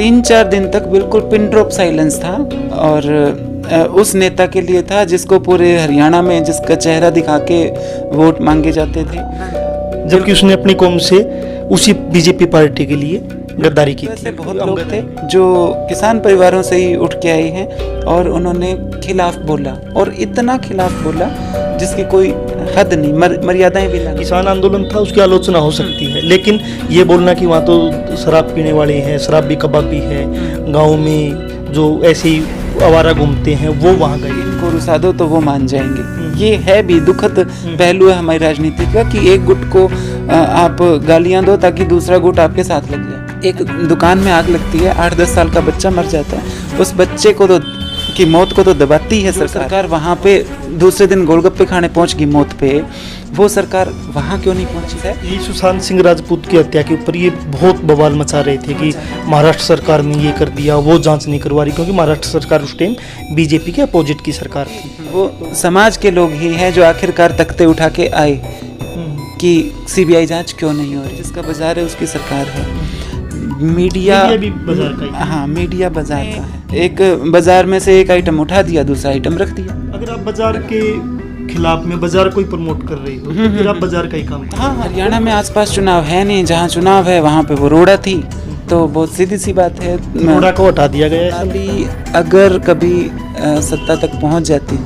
3-4 दिन तक बिल्कुल पिन ड्रॉप साइलेंस था, और उस नेता के लिए था जिसको पूरे हरियाणा में जिसका चेहरा दिखा के वोट मांगे जाते थे, जबकि उसने अपनी कौम से उसी बीजेपी पार्टी के लिए गद्दारी की थी। बहुत लोग थे जो किसान परिवारों से ही उठ के आए हैं और उन्होंने खिलाफ बोला, और इतना खिलाफ बोला जिसकी कोई हद नहीं, मर्यादाएं भी नहीं। किसान आंदोलन था, उसकी आलोचना हो सकती है, लेकिन ये बोलना कि वहाँ तो शराब पीने वाले हैं, शराबी कबाबी है, गाँव में जो ऐसे आवारा घूमते हैं वो वहाँ गए, इनको रुसा दो तो वो मान जाएंगे। ये है भी दुखद पहलू है हमारी राजनीति का कि एक गुट को आप गालियां दो ताकि दूसरा गुट आपके साथ लग जाए। एक दुकान में आग लगती है, 8-10 साल का बच्चा मर जाता है, उस बच्चे को तो की मौत को तो दबाती है सरकार। वहाँ पे दूसरे दिन गोलगप्पे खाने पहुँच गई मौत पे, वो सरकार वहाँ क्यों नहीं पहुँची है? ये सुशांत सिंह राजपूत की हत्या के ऊपर ये बहुत बवाल मचा रहे थे कि महाराष्ट्र सरकार ने ये कर दिया, वो जांच नहीं करवा रही, क्योंकि महाराष्ट्र सरकार उस टाइम बीजेपी के अपोजिट की सरकार थी। वो समाज के लोग ही हैं जो आखिरकार तख्ते उठा के आए कि सीबीआई जांच क्यों नहीं हो रही। जिसका बाजार है उसकी सरकार है। मीडिया भी बाजार का ही। हाँ, मीडिया बाजार का है। एक बाजार में से एक आइटम उठा दिया, दूसरा आइटम रख दिया। अगर आप बाजार के खिलाफ में बाजार को ही प्रमोट कर रही हो तो फिर आप बाजार का ही काम करो। हाँ, हरियाणा में आसपास चुनाव है नहीं, जहाँ चुनाव है वहाँ पे वो रोड़ा थी, तो बहुत सीधी सी बात है, रोड़ा को हटा दिया गया है। अभी अगर कभी सत्ता तक पहुँच जाती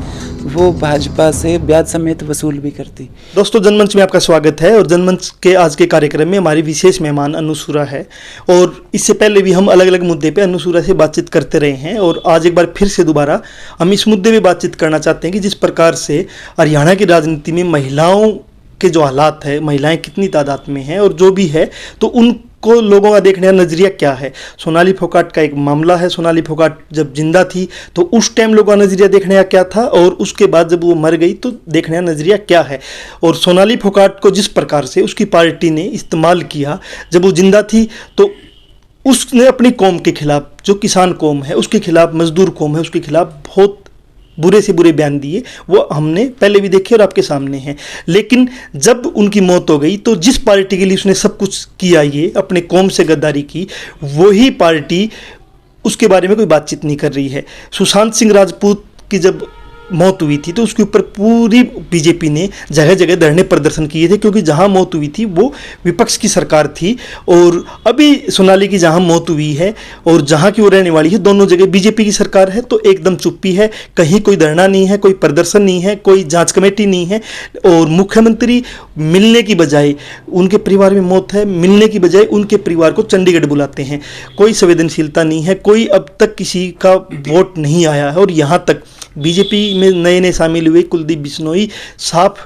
वो भाजपा से ब्याज समेत वसूल भी करती। दोस्तों, जनमंच में आपका स्वागत है, और जनमंच के आज के कार्यक्रम में हमारी विशेष मेहमान अनुसूरा है, और इससे पहले भी हम अलग अलग मुद्दे पे अनुसूरा से बातचीत करते रहे हैं, और आज एक बार फिर से दोबारा हम इस मुद्दे पे बातचीत करना चाहते हैं कि जिस प्रकार से हरियाणा की राजनीति में महिलाओं के जो हालात है, महिलाएं कितनी तादाद में हैं और जो भी है, तो उनको लोगों का देखने का नज़रिया क्या है। सोनाली फोगाट का एक मामला है। सोनाली फोगाट जब जिंदा थी तो उस टाइम लोगों का नज़रिया देखने का क्या था, और उसके बाद जब वो मर गई तो देखने का नज़रिया क्या है। और सोनाली फोगाट को जिस प्रकार से उसकी पार्टी ने इस्तेमाल किया जब वो जिंदा थी, तो उसने अपनी कौम के खिलाफ, जो किसान कौम है उसके खिलाफ, मजदूर कौम है उसके खिलाफ बहुत बुरे से बुरे बयान दिए। वो हमने पहले भी देखे और आपके सामने हैं। लेकिन जब उनकी मौत हो गई तो जिस पार्टी के लिए उसने सब कुछ किया, ये अपने कौम से गद्दारी की, वही पार्टी उसके बारे में कोई बातचीत नहीं कर रही है। सुशांत सिंह राजपूत की जब मौत हुई थी तो उसके ऊपर पूरी बीजेपी ने जगह जगह धरने प्रदर्शन किए थे, क्योंकि जहां मौत हुई थी वो विपक्ष की सरकार थी, और अभी सोनाली की जहां मौत हुई है और जहां की वो रहने वाली है, दोनों जगह बीजेपी की सरकार है। तो एकदम चुप्पी है, कहीं कोई धरना नहीं है, कोई प्रदर्शन नहीं है, कोई जांच कमेटी नहीं है, और मुख्यमंत्री मिलने की बजाय, उनके परिवार में मौत है, मिलने की बजाय उनके परिवार को चंडीगढ़ बुलाते हैं। कोई संवेदनशीलता नहीं है, कोई अब तक किसी का वोट नहीं आया है, और यहाँ तक बीजेपी में नए नए शामिल हुए कुलदीप बिश्नोई साफ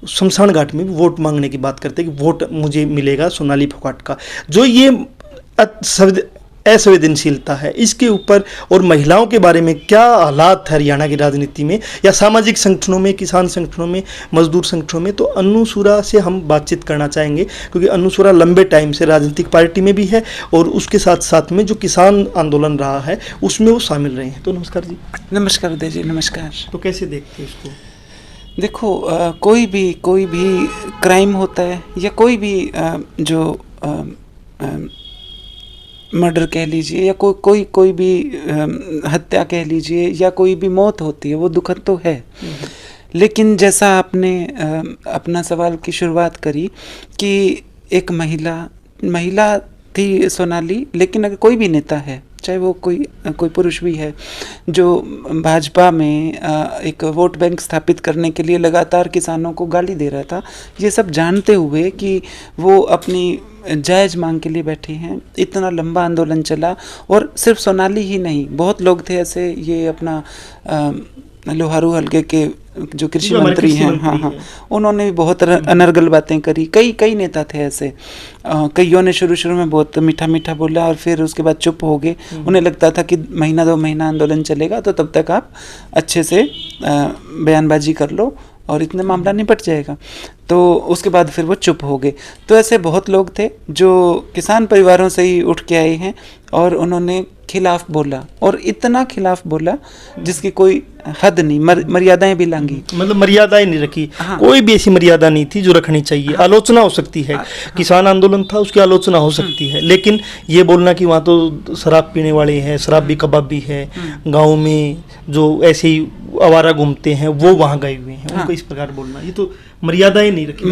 शमशान घाट में वोट मांगने की बात करते हैं कि वोट मुझे मिलेगा सोनाली फोगाट का। जो ये असंवेदनशीलता है, इसके ऊपर और महिलाओं के बारे में क्या हालात है हरियाणा की राजनीति में या सामाजिक संगठनों में, किसान संगठनों में, मजदूर संगठनों में, तो अनुसूरा से हम बातचीत करना चाहेंगे, क्योंकि अनुसूरा लंबे टाइम से राजनीतिक पार्टी में भी है और उसके साथ साथ में जो किसान आंदोलन रहा है उसमें वो शामिल रहे हैं। तो नमस्कार जी। नमस्कार उदय जी, नमस्कार। तो कैसे देखते हैं इसको? देखो, कोई भी क्राइम होता है या कोई भी जो मर्डर कह लीजिए या कोई भी हत्या कह लीजिए या कोई भी मौत होती है, वो दुखद तो है। लेकिन जैसा आपने अपना सवाल की शुरुआत करी कि एक महिला थी सोनाली, लेकिन अगर कोई भी नेता है, चाहे वो कोई पुरुष भी है, जो भाजपा में एक वोट बैंक स्थापित करने के लिए लगातार किसानों को गाली दे रहा था, ये सब जानते हुए कि वो अपनी जायज़ मांग के लिए बैठे हैं, इतना लंबा आंदोलन चला। और सिर्फ सोनाली ही नहीं, बहुत लोग थे ऐसे, ये अपना लोहारू हलके के जो कृषि मंत्री हैं, हाँ, उन्होंने भी बहुत अनर्गल बातें करी। कई नेता थे ऐसे, कईयों ने शुरू में बहुत मीठा बोला और फिर उसके बाद चुप हो गए। उन्हें लगता था कि 1-2 महीना आंदोलन चलेगा तो तब तक आप अच्छे से बयानबाजी कर लो और इतने मामला निपट जाएगा। तो उसके बाद फिर वो चुप हो गए। तो ऐसे बहुत लोग थे जो किसान परिवारों से ही उठ के आए हैं और उन्होंने खिलाफ बोला, और इतना खिलाफ बोला जिसकी कोई हद नहीं, मर्यादाएं भी लांगी, मतलब मर्यादाएं नहीं रखी। हाँ। कोई भी ऐसी मर्यादा नहीं थी जो रखनी चाहिए। हाँ। आलोचना हो सकती है। हाँ। किसान आंदोलन था, उसकी आलोचना हो सकती है, लेकिन ये बोलना कि वहाँ तो शराब पीने वाले हैं, शराबी कबाबी है, गाँव में जो ऐसे ही आवारा घूमते हैं वो वहाँ गए हुए हैं, उनको इस प्रकार बोलना, ये तो मर्यादाएं नहीं रखी।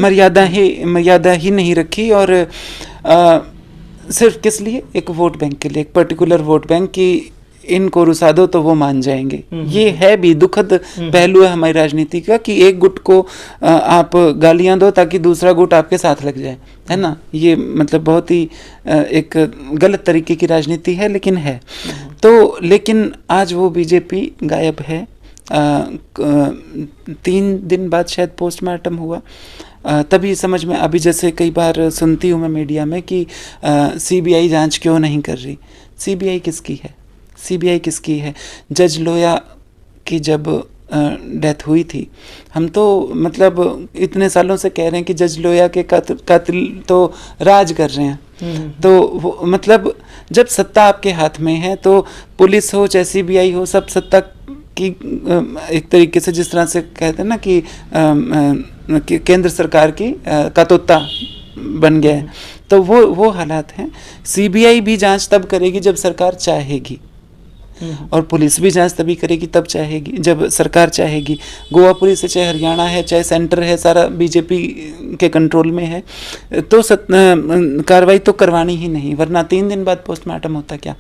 मर्यादा ही नहीं रखी। और सिर्फ किस लिए? एक वोट बैंक के लिए, एक पर्टिकुलर वोट बैंक की इनको रुसा दो तो वो मान जाएंगे। ये है भी दुखद पहलू है हमारी राजनीति का कि एक गुट को आप गालियां दो ताकि दूसरा गुट आपके साथ लग जाए, है ना। ये मतलब बहुत ही एक गलत तरीके की राजनीति है, लेकिन है। तो लेकिन आज वो बीजेपी गायब है। 3 दिन बाद शायद पोस्टमार्टम हुआ, तभी समझ में, अभी जैसे कई बार सुनती हूँ मैं मीडिया में कि सीबीआई जांच क्यों नहीं कर रही। सीबीआई किसकी है? सीबीआई किसकी है? जज लोया की जब डेथ हुई थी, हम तो मतलब इतने सालों से कह रहे हैं कि जज लोया के कातिल तो राज कर रहे हैं। तो वो मतलब जब सत्ता आपके हाथ में है तो पुलिस हो चाहे सीबीआई हो, सब सत्ता की एक तरीके से, जिस तरह से कहते हैं ना कि केंद्र सरकार की का तोता बन गया है। तो वो हालात हैं। सीबीआई भी जांच तब करेगी जब सरकार चाहेगी, और पुलिस भी जांच तभी करेगी तब चाहेगी जब सरकार चाहेगी। गोवा पुलिस है, चाहे हरियाणा है, चाहे सेंटर है, सारा बीजेपी के कंट्रोल में है, तो कार्रवाई तो करवानी ही नहीं, वरना 3 दिन बाद पोस्टमार्टम होता क्या।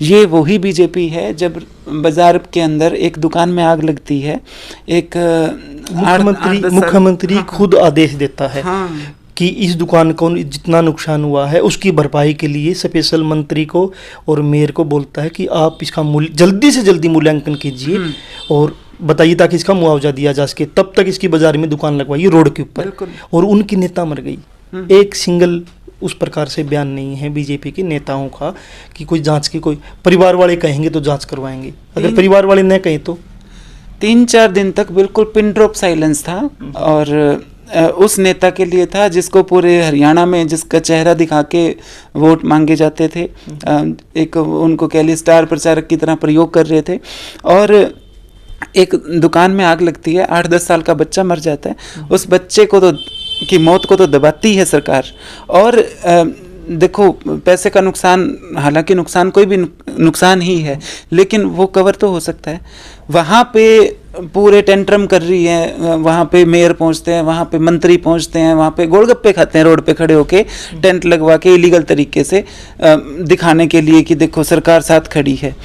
ये वही बीजेपी है जब बाजार के अंदर एक दुकान में आग लगती है, एक मुख्यमंत्री खुद आदेश देता है कि इस दुकान को जितना नुकसान हुआ है उसकी भरपाई के लिए स्पेशल मंत्री को और मेयर को बोलता है कि आप इसका जल्दी से जल्दी मूल्यांकन कीजिए और बताइए ताकि इसका मुआवजा दिया जा सके। तब तक इसकी बाजार में दुकान लगवाइए रोड के ऊपर, और उनकी नेता मर गई। एक सिंगल उस प्रकार से बयान नहीं है बीजेपी के नेताओं का कि कोई जांच की, कोई परिवार वाले कहेंगे तो जांच करवाएंगे, अगर परिवार वाले न कहें तो। 3-4 दिन तक बिल्कुल पिन ड्रॉप साइलेंस था, और उस नेता के लिए था जिसको पूरे हरियाणा में, जिसका चेहरा दिखा के वोट मांगे जाते थे। एक उनको कह लिए स्टार प्रचारक की तरह प्रयोग कर रहे थे, और एक दुकान में आग लगती है, 8-10 साल का बच्चा मर जाता है। उस बच्चे को तो की मौत को तो दबाती है सरकार। और देखो पैसे का नुकसान, हालांकि नुकसान कोई भी नुकसान ही है, लेकिन वो कवर तो हो सकता है। वहाँ पे पूरे टेंट्रम कर रही है, वहाँ पे मेयर पहुँचते हैं, वहाँ पे मंत्री पहुँचते हैं, वहाँ पे गोलगप्पे खाते हैं रोड पे खड़े होके, टेंट लगवा के इलीगल तरीके से दिखाने के लिए कि देखो सरकार साथ खड़ी है।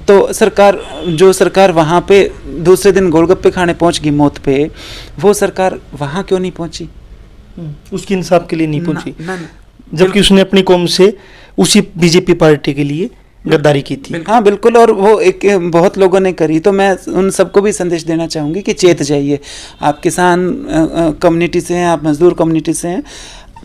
तो सरकार वहाँ पे दूसरे दिन गोलगप्पे खाने पहुँच गई मौत पे, वो सरकार वहाँ क्यों नहीं पहुँची? उसकी इंसाफ के लिए नहीं पहुँची, जबकि उसने अपनी कौम से उसी बीजेपी पार्टी के लिए गद्दारी की थी। हाँ बिल्कुल, और वो एक बहुत लोगों ने करी। तो मैं उन सबको भी संदेश देना चाहूँगी कि चेत जाइए। आप किसान कम्युनिटी से हैं, आप मजदूर कम्युनिटी से हैं,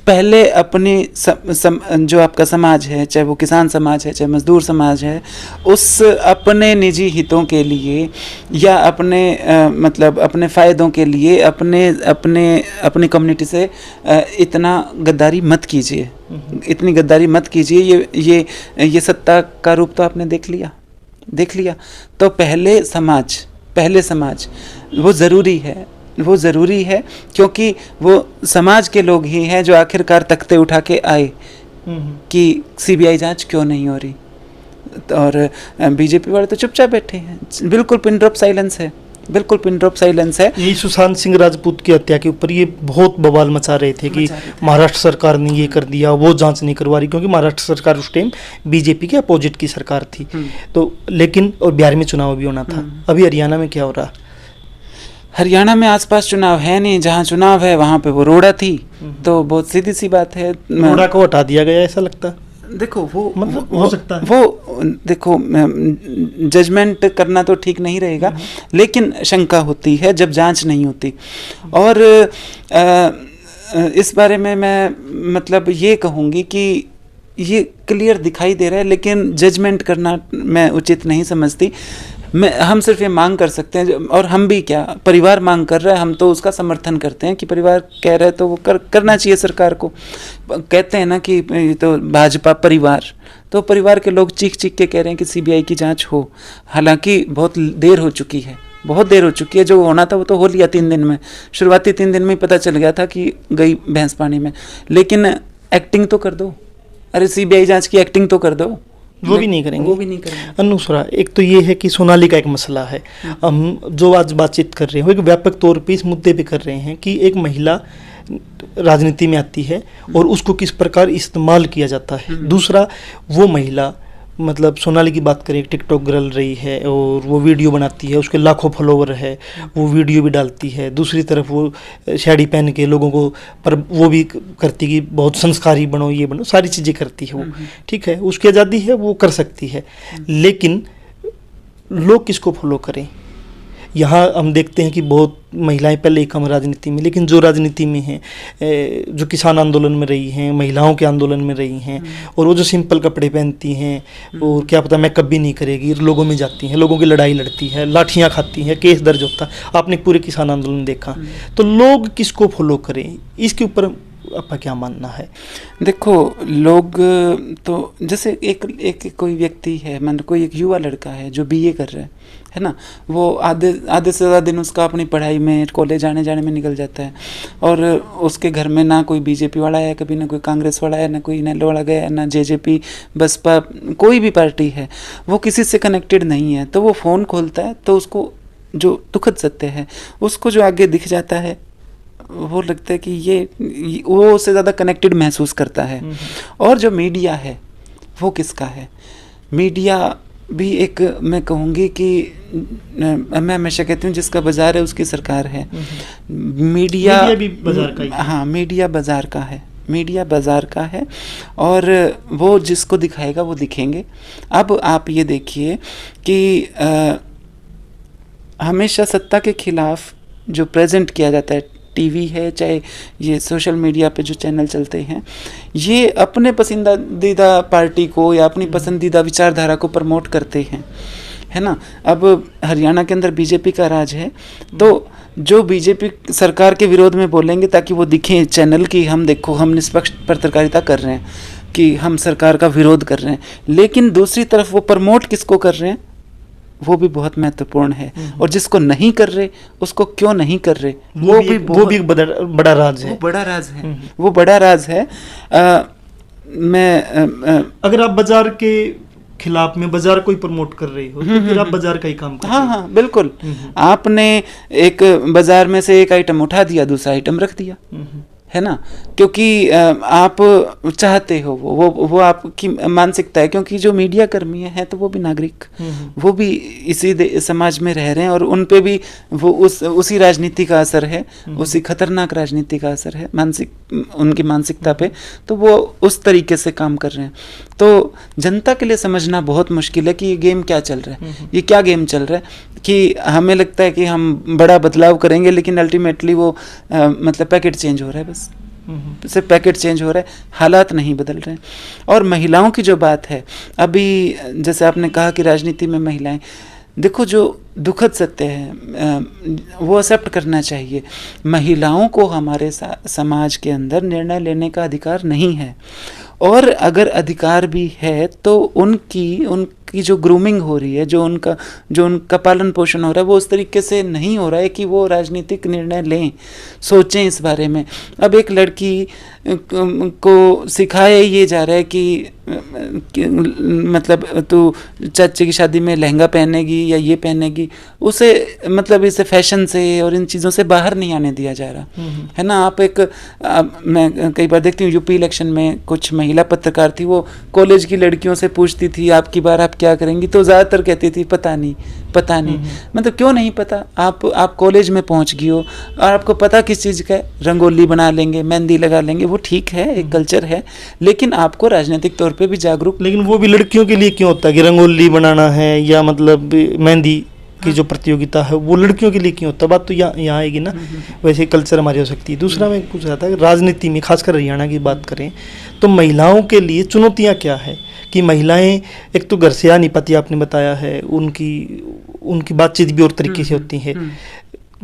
पहले अपनी जो आपका समाज है, चाहे वो किसान समाज है, चाहे मजदूर समाज है, उस अपने निजी हितों के लिए या अपने मतलब अपने फ़ायदों के लिए अपनी कम्युनिटी से इतना गद्दारी मत कीजिए, इतनी गद्दारी मत कीजिए। ये सत्ता का रूप तो आपने देख लिया। तो पहले समाज वो ज़रूरी है, क्योंकि वो समाज के लोग ही हैं जो आखिरकार तख्ते उठा के आए कि सीबीआई जांच क्यों नहीं हो रही। और बीजेपी वाले तो चुपचाप बैठे हैं, बिल्कुल पिन ड्रॉप साइलेंस है, बिल्कुल पिन ड्रॉप साइलेंस है। यही सुशांत सिंह राजपूत की हत्या के ऊपर ये बहुत बवाल मचा रहे थे कि महाराष्ट्र सरकार ने ये कर दिया, वो जांच नहीं करवा रही, क्योंकि महाराष्ट्र सरकार उस टाइम बीजेपी के अपोजिट की सरकार थी। तो लेकिन और बिहार में चुनाव भी होना था। अभी हरियाणा में क्या हो रहा? हरियाणा में आसपास चुनाव है नहीं, जहाँ चुनाव है वहाँ पे वो रोड़ा थी। तो बहुत सीधी सी बात है, रोड़ा को हटा दिया गया ऐसा लगता। देखो वो मतलब हो सकता है, वो देखो जजमेंट करना तो ठीक नहीं रहेगा, लेकिन शंका होती है जब जांच नहीं होती। और इस बारे में मैं मतलब ये कहूँगी कि ये क्लियर दिखाई दे रहा है, लेकिन जजमेंट करना मैं उचित नहीं समझती। हम सिर्फ ये मांग कर सकते हैं, और हम भी क्या, परिवार मांग कर रहा है, हम तो उसका समर्थन करते हैं कि परिवार कह रहा है तो वो करना चाहिए सरकार को। कहते हैं ना कि ये तो भाजपा परिवार, तो परिवार के लोग चीख चीख के कह रहे हैं कि सीबीआई की जांच हो। हालांकि बहुत देर हो चुकी है, बहुत देर हो चुकी है। जो होना था वो तो हो लिया 3 दिन में, शुरुआती 3 दिन में ही पता चल गया था कि गई भैंस पानी में। लेकिन एक्टिंग तो कर दो, अरे सीबीआई जांच की एक्टिंग तो कर दो। वो भी नहीं करेंगे, वो भी नहीं करेंगे। अनुसरा, एक तो ये है कि सोनाली का एक मसला है, हम जो आज बातचीत कर रहे हैं एक व्यापक तौर पे इस मुद्दे पे कर रहे हैं कि एक महिला राजनीति में आती है और उसको किस प्रकार इस्तेमाल किया जाता है। दूसरा, वो महिला मतलब सोनाली की बात करें, टिकटॉक गर्ल रही है और वो वीडियो बनाती है, उसके लाखों फॉलोवर है, वो वीडियो भी डालती है। दूसरी तरफ वो साड़ी पहन के लोगों को पर वो भी करती कि बहुत संस्कारी बनो, ये बनो, सारी चीज़ें करती है वो, ठीक है, उसकी आज़ादी है, वो कर सकती है। लेकिन लोग किसको फॉलो करें? यहाँ हम देखते हैं कि बहुत महिलाएं पहले ही कम राजनीति में, लेकिन जो राजनीति में हैं, जो किसान आंदोलन में रही हैं, महिलाओं के आंदोलन में रही हैं, और वो जो सिंपल कपड़े पहनती हैं और क्या पता मेकअप भी नहीं करेगी, लोगों में जाती हैं, लोगों की लड़ाई लड़ती है, लाठियाँ खाती हैं, केस दर्ज होता है, आपने पूरे किसान आंदोलन देखा। तो लोग किसको फॉलो करें, इसके ऊपर आपका क्या मानना है? देखो, लोग तो जैसे एक कोई व्यक्ति है, मान कोई एक युवा लड़का है जो बीए कर रहा है ना, वो आधे से ज़्यादा दिन उसका अपनी पढ़ाई में, कॉलेज आने जाने में निकल जाता है, और उसके घर में ना कोई बीजेपी वाला है कभी, ना कोई कांग्रेस वाला है, ना कोई इनेलो वाला गया, ना जेजेपी, बसपा, कोई भी पार्टी है, वो किसी से कनेक्टेड नहीं है। तो वो फ़ोन खोलता है तो उसको जो दुखद सत्य है, उसको जो आगे दिख जाता है, वो लगता है कि ये वो उससे ज़्यादा कनेक्टेड महसूस करता है। और जो मीडिया है वो किसका है? मीडिया भी एक, मैं कहूँगी कि मैं हमेशा कहती हूँ जिसका बाजार है उसकी सरकार है। मीडिया भी बाजार का ही है। हाँ, मीडिया बाजार का है, मीडिया बाजार का है, और वो जिसको दिखाएगा वो दिखेंगे। अब आप ये देखिए कि हमेशा सत्ता के खिलाफ जो प्रेजेंट किया जाता है, टीवी है चाहे ये सोशल मीडिया पे जो चैनल चलते हैं, ये अपने पसंदीदा पार्टी को या अपनी पसंदीदा विचारधारा को प्रमोट करते हैं, है ना। अब हरियाणा के अंदर बीजेपी का राज है, तो जो बीजेपी सरकार के विरोध में बोलेंगे ताकि वो दिखें चैनल की, हम देखो हम निष्पक्ष पत्रकारिता कर रहे हैं, कि हम सरकार का विरोध कर रहे हैं। लेकिन दूसरी तरफ वो प्रमोट किसको कर रहे हैं, वो भी बहुत महत्वपूर्ण है। और जिसको नहीं कर रहे उसको क्यों नहीं कर रहे, वो भी बड़ा राज है। वो बड़ा राज है, वो बड़ा राज है। अगर आप बाजार के खिलाफ में बाजार को ही प्रमोट कर रही हो तो फिर आप बाजार का ही काम कर रहे हो। हाँ, बिल्कुल। आपने एक बाजार में से एक आइटम उठा दिया, दूसरा आइटम रख दिया, है ना, क्योंकि आप चाहते हो, वो आपकी मानसिकता है। क्योंकि जो मीडिया कर्मी है तो वो भी नागरिक, वो भी इसी समाज में रह रहे हैं, और उन पे भी वो उसी राजनीति का असर है, उसी खतरनाक राजनीति का असर है उनकी मानसिकता पे, तो वो उस तरीके से काम कर रहे हैं। तो जनता के लिए समझना बहुत मुश्किल है कि ये गेम क्या चल रहा है, ये क्या गेम चल रहा है, कि हमें लगता है कि हम बड़ा बदलाव करेंगे, लेकिन अल्टीमेटली वो मतलब पैकेट चेंज हो रहा है, बस सिर्फ पैकेट चेंज हो रहा है, हालात नहीं बदल रहे हैं। और महिलाओं की जो बात है, अभी जैसे आपने कहा कि राजनीति में महिलाएं, देखो जो दुखद सत्य है वो एक्सेप्ट करना चाहिए। महिलाओं को हमारे समाज के अंदर निर्णय लेने का अधिकार नहीं है, और अगर अधिकार भी है तो उनकी जो ग्रूमिंग हो रही है, जो उनका पालन पोषण हो रहा है, वो उस तरीके से नहीं हो रहा है कि वो राजनीतिक निर्णय लें, सोचें इस बारे में। अब एक लड़की को सिखाया ये जा रहा है कि मतलब तू चाचे की शादी में लहंगा पहनेगी या ये पहनेगी, उसे मतलब इसे फैशन से और इन चीज़ों से बाहर नहीं आने दिया जा रहा, है ना। मैं कई बार देखती हूँ यूपी इलेक्शन में कुछ महिला पत्रकार थी, वो कॉलेज की लड़कियों से पूछती थी आपकी बार आप क्या करेंगी, तो ज़्यादातर कहती थी पता नहीं। मतलब क्यों नहीं पता, आप कॉलेज में पहुँच गई हो और आपको पता किस चीज़ का है, रंगोली बना लेंगे, मेहंदी लगा लेंगे, वो ठीक है, एक कल्चर है, लेकिन आपको राजनीतिक तौर पे भी जागरूक। लेकिन वो भी लड़कियों के लिए क्यों होता है कि रंगोली बनाना है या मतलब मेहंदी की जो प्रतियोगिता है वो लड़कियों के लिए क्यों होता है? बात तो यहाँ आएगी ना। वैसे कल्चर हमारी हो सकती है। दूसरा मैं पूछ रहा था, राजनीति में खासकर हरियाणा की बात करें तो महिलाओं के लिए चुनौतियाँ क्या है कि महिलाएं एक तो घर से आ नहीं पाती, आपने बताया है, उनकी बातचीत भी और तरीके से होती है।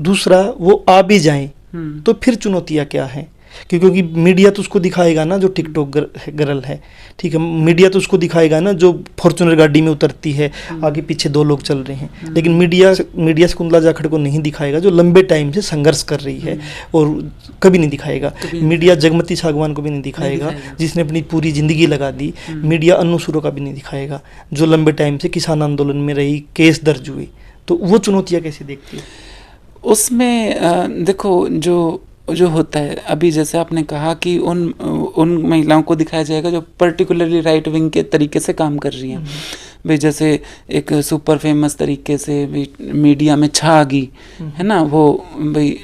दूसरा, वो आ भी जाएं तो फिर चुनौतियाँ क्या हैं, क्योंकि मीडिया तो उसको दिखाएगा ना जो टिकटॉक गर्ल है, ठीक है, मीडिया तो उसको दिखाएगा ना जो फॉर्च्यूनर गाड़ी में उतरती है, आगे पीछे 2 लोग चल रहे हैं, लेकिन मीडिया शकुंतला जाखड़ को नहीं दिखाएगा जो लंबे टाइम से संघर्ष कर रही है, और कभी नहीं दिखाएगा। मीडिया जगमती सागवान को भी नहीं दिखाएगा जिसने अपनी पूरी जिंदगी लगा दी। मीडिया अन्नू सूरो का भी नहीं दिखाएगा जो लंबे टाइम से किसान आंदोलन में रही, केस दर्ज हुए। तो वो चुनौतियाँ कैसे देखती है उसमें? देखो, जो होता है अभी, जैसे आपने कहा कि उन महिलाओं को दिखाया जाएगा जो पर्टिकुलरली राइट विंग के तरीके से काम कर रही हैं। भाई जैसे एक सुपर फेमस तरीके से मीडिया में छा गई है ना, वो भाई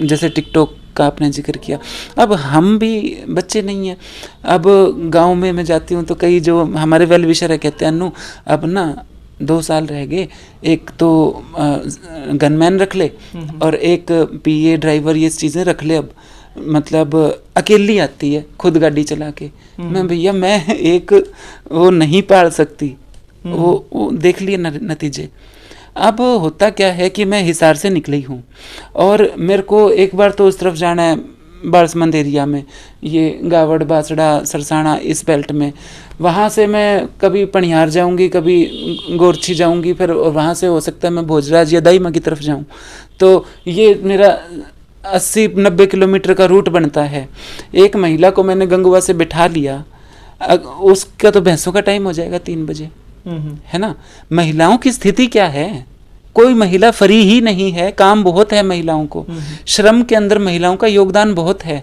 जैसे टिकटॉक का आपने जिक्र किया। अब हम भी बच्चे नहीं हैं। अब गांव में मैं जाती हूँ तो कई जो हमारे वेल विशर है कहते हैं, अन्नू अब ना 2 साल रह गए, एक तो गनमैन रख ले और एक पीए ड्राइवर, ये चीज़ें रख ले। अब मतलब अकेली आती है खुद गाड़ी चला के। मैं भैया मैं एक वो नहीं पाल सकती, वो देख लिए नतीजे। अब होता क्या है कि मैं हिसार से निकली हूँ और मेरे को एक बार तो उस तरफ जाना है, बारसमंद एरिया में, ये गावड़, बासड़ा, सरसाना, इस बेल्ट में। वहाँ से मैं कभी पनिहार जाऊँगी, कभी गोरछी जाऊँगी, फिर वहाँ से हो सकता है मैं भोजराज या दाईमा की तरफ जाऊँ। तो ये मेरा 80-90 किलोमीटर का रूट बनता है। एक महिला को मैंने गंगवा से बिठा लिया, उसका तो भैंसों का टाइम हो जाएगा 3 बजे, है ना। महिलाओं की स्थिति क्या है? कोई महिला फ्री ही नहीं है, काम बहुत है महिलाओं को, श्रम के अंदर महिलाओं का योगदान बहुत है।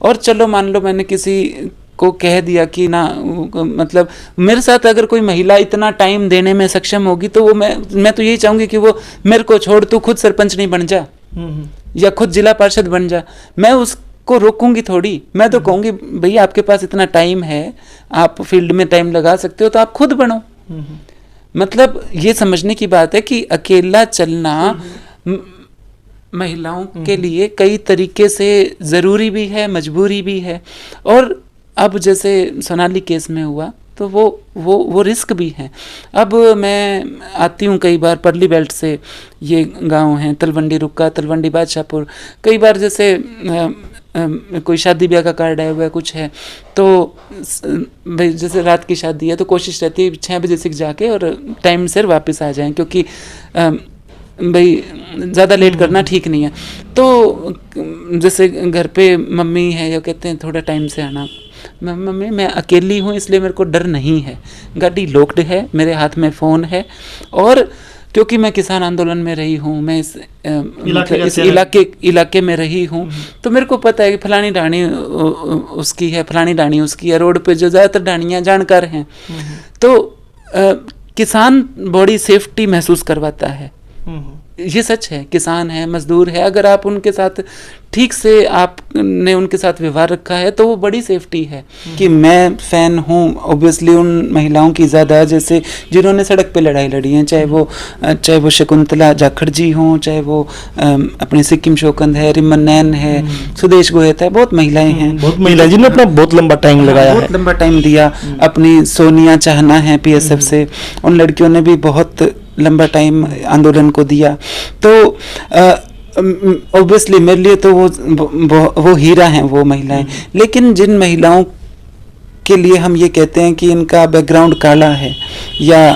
और चलो मान लो मैंने किसी को कह दिया कि ना, मतलब मेरे साथ अगर कोई महिला इतना टाइम देने में सक्षम होगी तो वो मैं तो यही चाहूंगी कि वो मेरे को छोड़, तू खुद सरपंच नहीं बन जा या खुद जिला पार्षद बन जा। मैं उसको रोकूंगी थोड़ी, मैं तो कहूंगी भैया आपके पास इतना टाइम है, आप फील्ड में टाइम लगा सकते हो तो आप खुद बनो। मतलब ये समझने की बात है कि अकेला चलना महिलाओं के लिए कई तरीके से ज़रूरी भी है, मजबूरी भी है। और अब जैसे सोनाली केस में हुआ तो वो रिस्क भी है। अब मैं आती हूँ कई बार परली बेल्ट से, ये गांव हैं तलवंडी रुक्का, तलवंडी बादशाहपुर। कई बार जैसे कोई शादी ब्याह का कार्ड आया हुआ है, कुछ है, तो भाई जैसे रात की शादी है तो कोशिश रहती है 6 बजे से जाके और टाइम से वापस आ जाएं, क्योंकि भाई ज़्यादा लेट करना ठीक नहीं है। तो जैसे घर पे मम्मी है या कहते हैं थोड़ा टाइम से आना, मम्मी मैं अकेली हूँ इसलिए मेरे को डर नहीं है, गाड़ी लॉक्ड है, मेरे हाथ में फ़ोन है, और क्योंकि मैं किसान आंदोलन में रही हूँ, मैं इस इलाके में रही हूँ, तो मेरे को पता है कि फलानी डाणी उसकी है, फलानी डाणी उसकी है। रोड पे जो ज़्यादातर डाणियाँ जानकार हैं, तो किसान बड़ी सेफ्टी महसूस करवाता है। ये सच है, किसान है, मजदूर है, अगर आप उनके साथ ठीक से आपने उनके साथ व्यवहार रखा है तो वो बड़ी सेफ्टी है। कि मैं फ़ैन हूँ ऑब्वियसली उन महिलाओं की ज़्यादा जैसे जिन्होंने सड़क पे लड़ाई लड़ी है, चाहे वो शकुंतला जाखड़ जी हों, चाहे वो अपने सिक्किम शोकंद है, रिमन नैन है, सुदेश गोयत है, बहुत महिलाएं हैं, बहुत महिलाएं जिन्होंने अपना बहुत लंबा टाइम लगाया, बहुत लंबा टाइम दिया। अपनी सोनिया चाहना है PSF से, उन लड़कियों ने भी बहुत लंबा टाइम आंदोलन को दिया। तो ऑब्वियसली मेरे लिए तो वो हीरा हैं वो महिलाएं। लेकिन जिन महिलाओं के लिए हम ये कहते हैं कि इनका बैकग्राउंड काला है या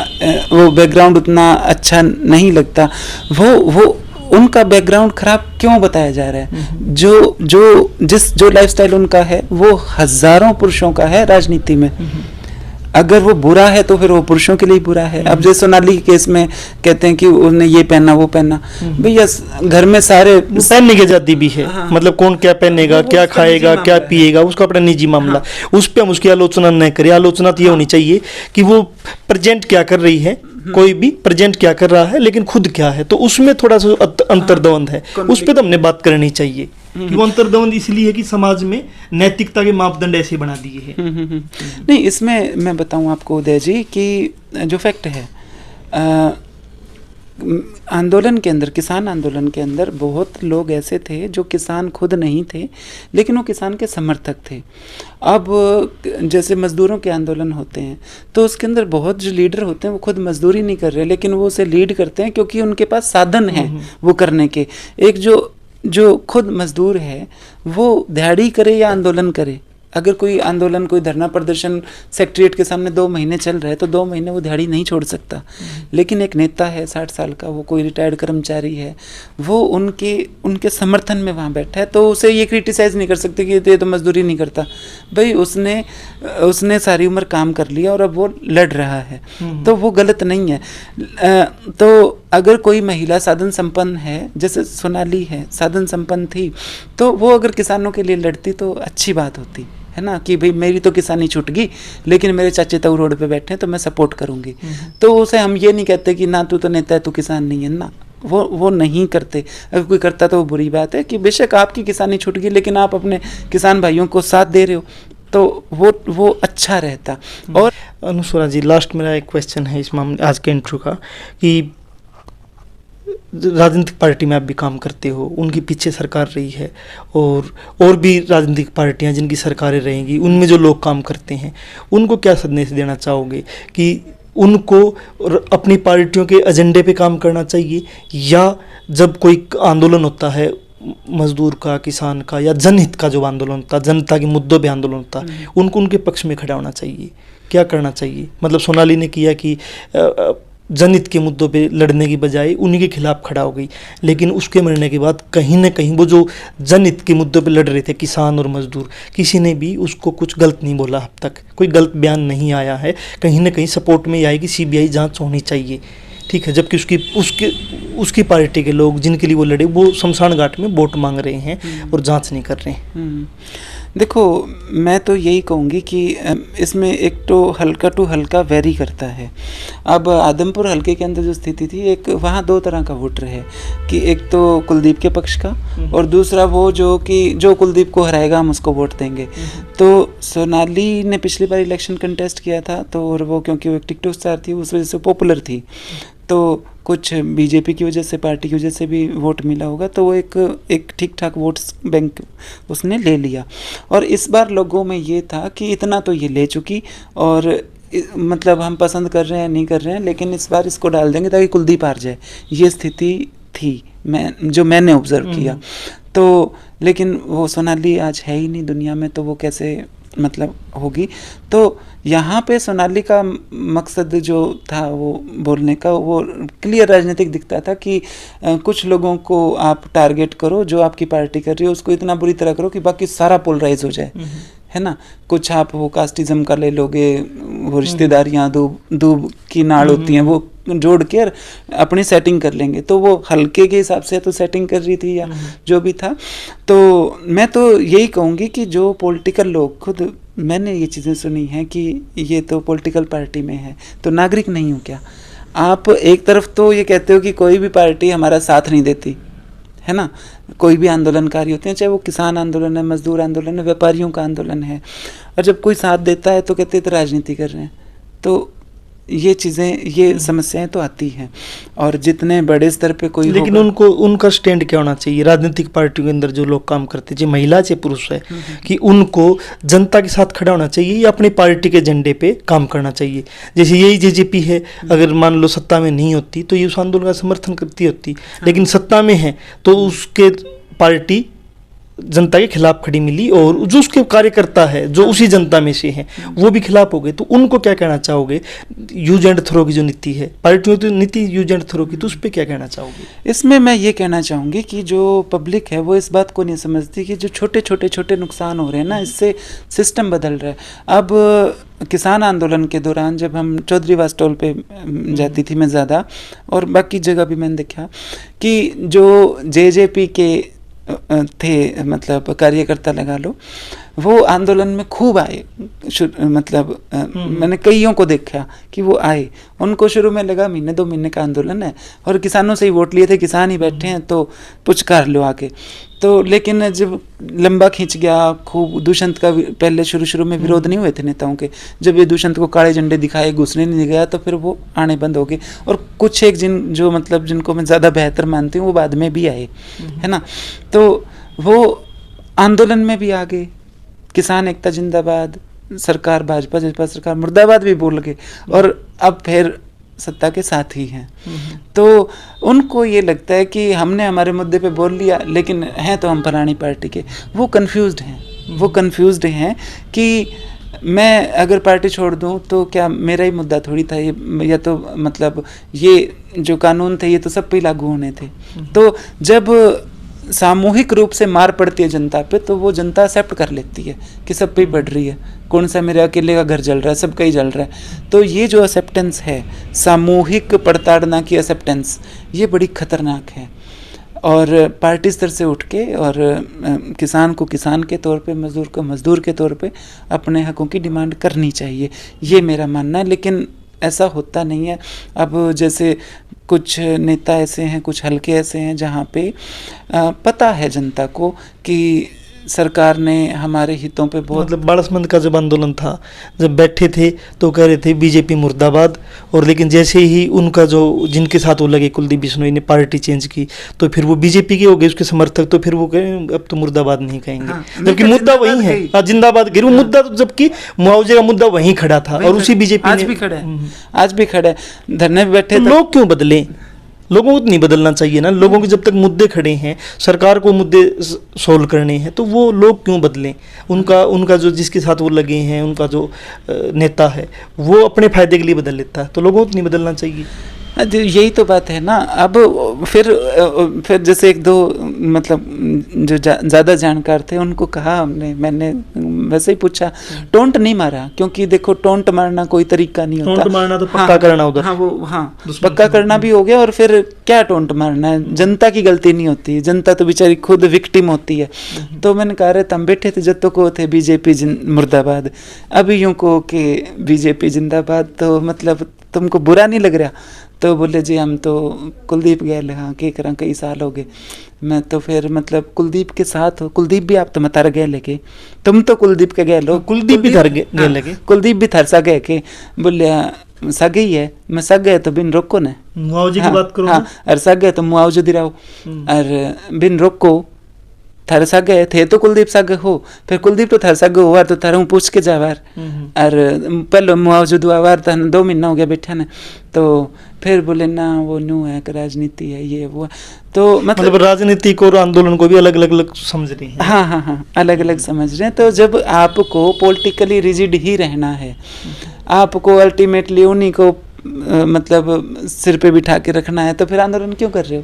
वो बैकग्राउंड उतना अच्छा नहीं लगता, वो उनका बैकग्राउंड खराब क्यों बताया जा रहा है? जो लाइफस्टाइल उनका है वो हजारों पुरुषों का है राजनीति में। अगर वो बुरा है तो फिर वो पुरुषों के लिए बुरा है। अब जैसे सोनाली के केस में कहते हैं कि उसने ये पहना वो पहना, भैया घर में सारे पहनने की आजादी भी है। हाँ। मतलब कौन क्या पहनेगा, क्या खाएगा, क्या पिएगा, उसका अपना निजी मामला। हाँ। उस पर हम उसकी आलोचना न करें। आलोचना तो ये होनी चाहिए कि वो प्रेजेंट क्या कर रही है, कोई भी प्रेजेंट क्या कर रहा है, लेकिन खुद क्या है, तो उसमें थोड़ा सा अंतर्द्वंद है, उस पर तो हमने बात करनी चाहिए। कि वो अंतर्द्वंद इसलिए है कि समाज में नैतिकता के मापदंड ऐसे बना दिए हैं। नहीं, इसमें मैं बताऊं आपको उदय जी कि जो फैक्ट है, आंदोलन के अंदर, किसान आंदोलन के अंदर बहुत लोग ऐसे थे जो किसान खुद नहीं थे, लेकिन वो किसान के समर्थक थे। अब जैसे मज़दूरों के आंदोलन होते हैं तो उसके अंदर बहुत जो लीडर होते हैं वो खुद मजदूरी नहीं कर रहे, लेकिन वो उसे लीड करते हैं क्योंकि उनके पास साधन हैं वो करने के। एक जो खुद मजदूर है वो दिहाड़ी करे या आंदोलन करे, अगर कोई आंदोलन, कोई धरना प्रदर्शन सेक्रेटरीट के सामने 2 महीने चल रहा है तो 2 महीने वो दिहाड़ी नहीं छोड़ सकता। लेकिन एक नेता है 60 साल का, वो कोई रिटायर्ड कर्मचारी है, वो उनके समर्थन में वहाँ बैठा है, तो उसे ये क्रिटिसाइज़ नहीं कर सकते कि ये तो मजदूरी नहीं करता। भाई उसने सारी उम्र काम कर लिया और अब वो लड़ रहा है, तो वो गलत नहीं है। तो अगर कोई महिला साधन संपन्न है, जैसे सोनाली है, साधन संपन्न थी, तो वो अगर किसानों के लिए लड़ती तो अच्छी बात होती है ना, कि भाई मेरी तो किसानी छूट गई लेकिन मेरे चाचे ताऊ रोड पे बैठे हैं तो मैं सपोर्ट करूंगी। तो उसे हम ये नहीं कहते कि ना तू तो नेता है, तू किसान नहीं है ना, वो नहीं करते। अगर कोई करता तो वो बुरी बात है कि बेशक आपकी किसानी छूट गई लेकिन आप अपने किसान भाइयों को साथ दे रहे हो, तो वो अच्छा रहता। और अनुस्वरा जी, लास्ट मेरा एक क्वेश्चन है इस मामले आज के इंटरव्यू का, कि राजनीतिक पार्टी में आप भी काम करते हो, उनके पीछे सरकार रही है और भी राजनीतिक पार्टियां जिनकी सरकारें रहेंगी, उनमें जो लोग काम करते हैं, उनको क्या संदेश देना चाहोगे कि उनको अपनी पार्टियों के एजेंडे पे काम करना चाहिए, या जब कोई आंदोलन होता है मजदूर का, किसान का, या जनहित का जो आंदोलन होता है, जनता के मुद्दों पे आंदोलन होता है, उनको उनके पक्ष में खड़ा होना चाहिए, क्या करना चाहिए? मतलब सोनाली ने किया कि जनहित के मुद्दों पे लड़ने की बजाय उन्हीं के खिलाफ खड़ा हो गई, लेकिन उसके मरने के बाद कहीं ना कहीं वो जो जनहित के मुद्दों पे लड़ रहे थे किसान और मजदूर, किसी ने भी उसको कुछ गलत नहीं बोला, अब तक कोई गलत बयान नहीं आया है। कहीं ना कहीं सपोर्ट में आएगी सीबीआई जांच होनी चाहिए, ठीक है, जबकि उसकी पार्टी के लोग जिनके लिए वो लड़े वो शमशान घाट में वोट मांग रहे हैं और जांच नहीं कर रहे हैं। देखो, मैं तो यही कहूँगी कि इसमें एक तो हल्का टू हल्का वेरी करता है। अब आदमपुर हल्के के अंदर जो स्थिति थी, एक वहाँ 2 तरह का वोटर है कि एक तो कुलदीप के पक्ष का और दूसरा वो जो कुलदीप को हराएगा हम उसको वोट देंगे। तो सोनाली ने पिछली बार इलेक्शन कंटेस्ट किया था, तो और वो क्योंकि वो एक टिकटॉक स्टार थी उस वजह से पॉपुलर थी, तो कुछ बीजेपी की वजह से, पार्टी की वजह से भी वोट मिला होगा, तो वो एक ठीक ठाक वोट बैंक उसने ले लिया। और इस बार लोगों में ये था कि इतना तो ये ले चुकी और मतलब हम पसंद कर रहे हैं नहीं कर रहे हैं, लेकिन इस बार इसको डाल देंगे ताकि कुलदीप हार जाए, ये स्थिति थी मैंने ऑब्जर्व किया। तो लेकिन वो सोनाली आज है ही नहीं दुनिया में, तो वो कैसे मतलब होगी। तो यहाँ पे सोनाली का मकसद जो था वो बोलने का, वो क्लियर राजनीतिक दिखता था कि कुछ लोगों को आप टारगेट करो, जो आपकी पार्टी कर रही है उसको इतना बुरी तरह करो कि बाकी सारा पोलराइज हो जाए, है ना। कुछ आप वो कास्टिज्म का ले लोगे, वो रिश्तेदारियाँ दूब की नाड़ होती हैं, वो जोड़ के अपनी सेटिंग कर लेंगे। तो वो हल्के के हिसाब से तो सेटिंग कर रही थी या जो भी था। तो मैं तो यही कहूँगी कि जो पॉलिटिकल लोग, खुद मैंने ये चीज़ें सुनी हैं कि ये तो पॉलिटिकल पार्टी में है तो नागरिक नहीं हो क्या। आप एक तरफ तो ये कहते हो कि कोई भी पार्टी हमारा साथ नहीं देती, है ना, कोई भी आंदोलनकारी होते हैं, चाहे वो किसान आंदोलन है, मजदूर आंदोलन है, व्यापारियों का आंदोलन है, और जब कोई साथ देता है तो कहते हैं तो राजनीति कर रहे हैं। तो ये चीज़ें, ये समस्याएं तो आती हैं। और जितने बड़े स्तर पे कोई, लेकिन उनका स्टैंड क्या होना चाहिए राजनीतिक पार्टियों के अंदर जो लोग काम करते हैं, चाहे महिला चाहे पुरुष है, कि उनको जनता के साथ खड़ा होना चाहिए या अपनी पार्टी के एजेंडे पे काम करना चाहिए। जैसे यही जेजेपी है, अगर मान लो सत्ता में नहीं होती तो ये उस आंदोलन का समर्थन करती होती, लेकिन सत्ता में है तो उसके पार्टी जनता के खिलाफ खड़ी मिली, और जो उसके कार्यकर्ता है जो उसी जनता में से हैं वो भी खिलाफ हो गए। तो उनको क्या कहना चाहोगे? यूज एंड थ्रो की जो नीति है, पार्टियों की नीति यूज एंड थ्रो की, तो उस पर क्या कहना चाहोगे? इसमें मैं ये कहना चाहूँगी कि जो पब्लिक है वो इस बात को नहीं समझती कि जो छोटे नुकसान हो रहे हैं ना, इससे सिस्टम बदल रहा है। अब किसान आंदोलन के दौरान जब हम चौधरी वास्टोल पे जाती थी मैं ज़्यादा, और बाकी जगह भी मैंने देखा कि जो जेजेपी के थे, मतलब कार्यकर्ता लगा लो, वो आंदोलन में खूब आए। मतलब मैंने कईयों को देखा कि वो आए, उनको शुरू में लगा महीने 2 महीने का आंदोलन है और किसानों से ही वोट लिए थे, किसान ही बैठे हैं तो पुचकार लो आके। तो लेकिन जब लंबा खींच गया, खूब दुष्यंत का पहले शुरू में विरोध नहीं हुए थे नेताओं के, जब ये दुष्यंत को काले झंडे दिखाए, घुसने नहीं गया, तो फिर वो आने बंद हो गए। और कुछ एक जो मतलब जिनको मैं ज़्यादा बेहतर मानती हूँ वो बाद में भी आए, है ना। तो वो आंदोलन में भी आ गए, किसान एकता जिंदाबाद, सरकार भाजपा सरकार मुर्दाबाद भी बोल गए, और अब फिर सत्ता के साथ ही हैं। तो उनको ये लगता है कि हमने हमारे मुद्दे पे बोल लिया, लेकिन हैं तो हम फलानी पार्टी के। वो कंफ्यूज्ड हैं कि मैं अगर पार्टी छोड़ दूं तो क्या मेरा ही मुद्दा थोड़ी था ये, या तो मतलब ये जो कानून थे ये तो सब पे लागू होने थे। तो जब सामूहिक रूप से मार पड़ती है जनता पे, तो वो जनता एक्सेप्ट कर लेती है कि सब पे ही पड़ रही है, कौन सा मेरे अकेले का घर जल रहा है, सबका ही जल रहा है। तो ये जो एक्सेप्टेंस है, सामूहिक प्रताड़ना की एक्सेप्टेंस, ये बड़ी खतरनाक है। और पार्टी स्तर से उठ के और किसान को किसान के तौर पे, मजदूर को मजदूर के तौर पे अपने हकों की डिमांड करनी चाहिए, ये मेरा मानना है। लेकिन ऐसा होता नहीं है। अब जैसे कुछ नेता ऐसे हैं, कुछ हलके ऐसे हैं जहाँ पे पता है जनता को कि सरकार ने हमारे हितों पे बहुत, मतलब बाड़समंद का जब आंदोलन था, जब बैठे थे तो कह रहे थे बीजेपी मुर्दाबाद, और लेकिन जैसे ही उनका जो जिनके साथ वो लगे कुलदीप बिश्नोई ने पार्टी चेंज की तो फिर वो बीजेपी के हो गए उसके समर्थक, तो फिर वो कहें अब तो मुर्दाबाद नहीं कहेंगे। हाँ, जबकि मुद्दा वही है, हाँ जिंदाबाद कह रहे वो मुद्दा, तो जबकि मुआवजे का मुद्दा वहीं खड़ा था और उसी बीजेपी आज भी खड़ा है, आज भी खड़ा है, धरने पे बैठे। तो लोग क्यों बदले? लोगों को तो नहीं बदलना चाहिए ना। लोगों के जब तक मुद्दे खड़े हैं, सरकार को मुद्दे सोल्व करने हैं, तो वो लोग क्यों बदलें? उनका जो जिसके साथ वो लगे हैं, उनका जो नेता है वो अपने फायदे के लिए बदल लेता है, तो लोगों को तो नहीं बदलना चाहिए। यही तो बात है ना। अब फिर जैसे 1-2 मतलब जो ज़्यादा जानकार थे उनको कहा मैंने वैसे ही पूछा, टोंट नहीं मारा, क्योंकि देखो टोंट मारना कोई तरीका नहीं होता, टोंट मारना तो पक्का करना उधर, पक्का करना भी हो गया। और फिर क्या टोंट मारना है, जनता की गलती नहीं होती, जनता तो बेचारी खुद विक्टिम होती है। तो मैंने कहा रहे हम बैठे थे जब तो को थे बीजेपी मुर्दाबाद, अभी यूँ को कि बीजेपी जिंदाबाद, तो मतलब तुमको बुरा नहीं लग रहा? तो बोले जी हम तो कुलदीप गए, हाँ के करा कई साल हो गए। मैं तो फिर मतलब कुलदीप के साथ हो, कुलदीप भी आप तो मतार गए लेके, तुम तो कुलदीप के गए लो, कुलदीप भी थर गए लेके, कुलदीप भी थर सा गए के बोले सगे ही है, मैं सग गए तो बिन रोको ने मुआवजे की बात करो, हाँ, और सग गए तो मुआवजे दिलाओ, और बिन रोको थर सग गए थे तो कुलदीप सग हो, फिर कुलदीप तो थर सग हुआ तो थारू पूछ के जावार, और पहले मुआवजा दुआवार था 2 महीना हो गया बैठा ने। तो फिर बोले ना वो न्यू है कि राजनीति है ये वो, तो मतलब राजनीति को और आंदोलन को भी अलग अलग समझ रही हैं। हाँ अलग अलग समझ रहे हैं। तो जब आपको पॉलिटिकली रिजिड ही रहना है, आपको अल्टीमेटली उन्हीं को मतलब सिर पे बिठा के रखना है, तो फिर आंदोलन क्यों कर रहे हो?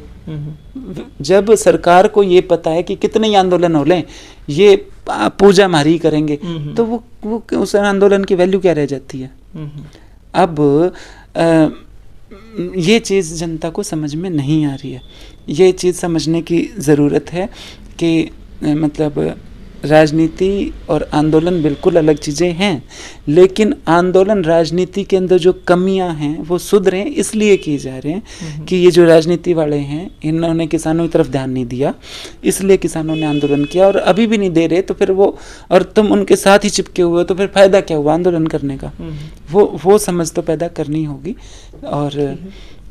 जब सरकार को ये पता है कि कितने ही आंदोलन हो लें ये पूजा हमारी करेंगे, तो वो उस आंदोलन की वैल्यू क्या रह जाती है? अब ये चीज़ जनता को समझ में नहीं आ रही है। ये चीज़ समझने की ज़रूरत है कि मतलब राजनीति और आंदोलन बिल्कुल अलग चीज़ें हैं, लेकिन आंदोलन राजनीति के अंदर जो कमियां हैं वो सुधरें इसलिए किए जा रहे हैं कि ये जो राजनीति वाले हैं इन्होंने किसानों की तरफ ध्यान नहीं दिया, इसलिए किसानों ने आंदोलन किया, और अभी भी नहीं दे रहे, तो फिर वो, और तुम उनके साथ ही चिपके हुए, तो फिर फायदा क्या हुआ आंदोलन करने का? वो समझ तो पैदा करनी होगी, और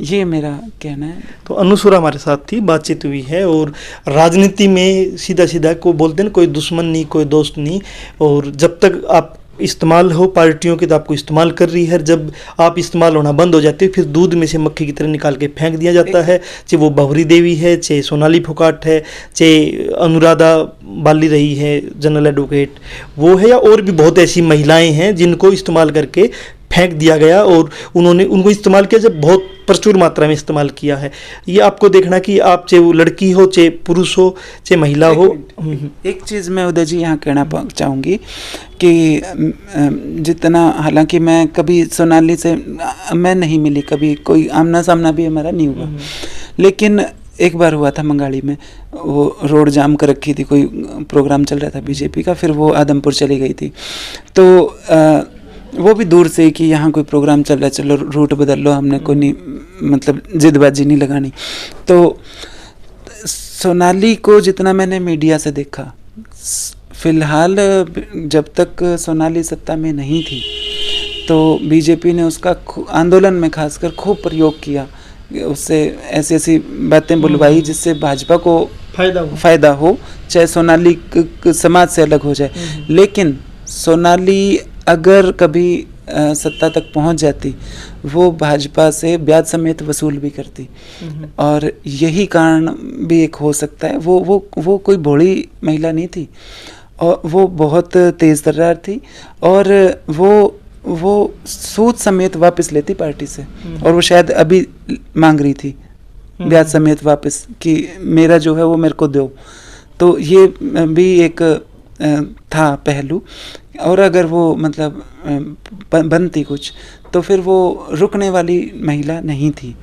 ये मेरा कहना है। तो अनुसुरा हमारे साथ थी, बातचीत हुई है, और राजनीति में सीधा सीधा को बोलते हैं कोई दुश्मन नहीं कोई दोस्त नहीं, और जब तक आप इस्तेमाल हो पार्टियों के तो आपको इस्तेमाल कर रही है, जब आप इस्तेमाल होना बंद हो जाते हो फिर दूध में से मक्खी की तरह निकाल के फेंक दिया जाता है। चाहे वो बहुरी देवी है, चाहे सोनाली फोगाट है, चाहे अनुराधा बाली रही है जनरल एडवोकेट वो है, या और भी बहुत ऐसी महिलाएं हैं जिनको इस्तेमाल करके फेंक दिया गया, और उन्होंने उनको इस्तेमाल किया जब बहुत प्रचुर मात्रा में इस्तेमाल किया है। ये आपको देखना कि आप चाहे वो लड़की हो, चाहे पुरुष हो, चाहे महिला हो। एक चीज़ मैं उदय जी यहाँ कहना चाहूँगी कि जितना, हालांकि मैं कभी सोनाली से मैं नहीं मिली, कभी कोई आमना सामना भी हमारा नहीं हुआ, लेकिन एक बार हुआ था मंगाड़ी में, वो रोड जाम कर रखी थी, कोई प्रोग्राम चल रहा था बीजेपी का, फिर वो आदमपुर चली गई थी। तो वो भी दूर से कि यहाँ कोई प्रोग्राम चल रहा है, चलो रूट बदल लो, हमने कोई नहीं, मतलब जिदबाजी नहीं लगानी। तो सोनाली को जितना मैंने मीडिया से देखा, फिलहाल जब तक सोनाली सत्ता में नहीं थी तो बीजेपी ने उसका आंदोलन में खासकर खूब प्रयोग किया, उससे ऐसी ऐसी बातें बुलवाई जिससे भाजपा को फायदा हो, चाहे सोनाली समाज से अलग हो जाए। लेकिन सोनाली अगर कभी सत्ता तक पहुंच जाती, वो भाजपा से ब्याज समेत वसूल भी करती, और यही कारण भी एक हो सकता है। वो कोई भोली महिला नहीं थी, और वो बहुत तेज तर्रार थी, और वो सूद समेत वापस लेती पार्टी से, और वो शायद अभी मांग रही थी ब्याज समेत वापस कि मेरा जो है वो मेरे को दो। तो ये भी एक था पहलू, और अगर वो मतलब बनती कुछ तो फिर वो रुकने वाली महिला नहीं थी।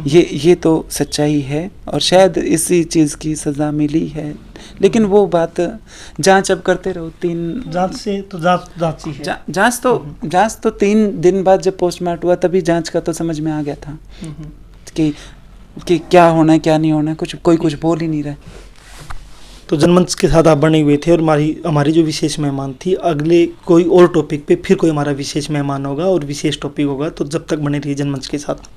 ये तो सच्चाई है, और शायद इसी चीज़ की सज़ा मिली है। लेकिन वो बात जांच अब करते रहो, जांच तो 3 दिन बाद जब पोस्टमार्टम हुआ तभी जांच का तो समझ में आ गया था कि क्या होना है क्या नहीं होना है, कोई कुछ बोल ही नहीं रहा है। तो जनमंच के साथ आप बने हुए थे, और हमारी जो विशेष मेहमान थी, अगले कोई और टॉपिक पे फिर कोई हमारा विशेष मेहमान होगा और विशेष टॉपिक होगा। तो जब तक बने रहिए जनमंच के साथ।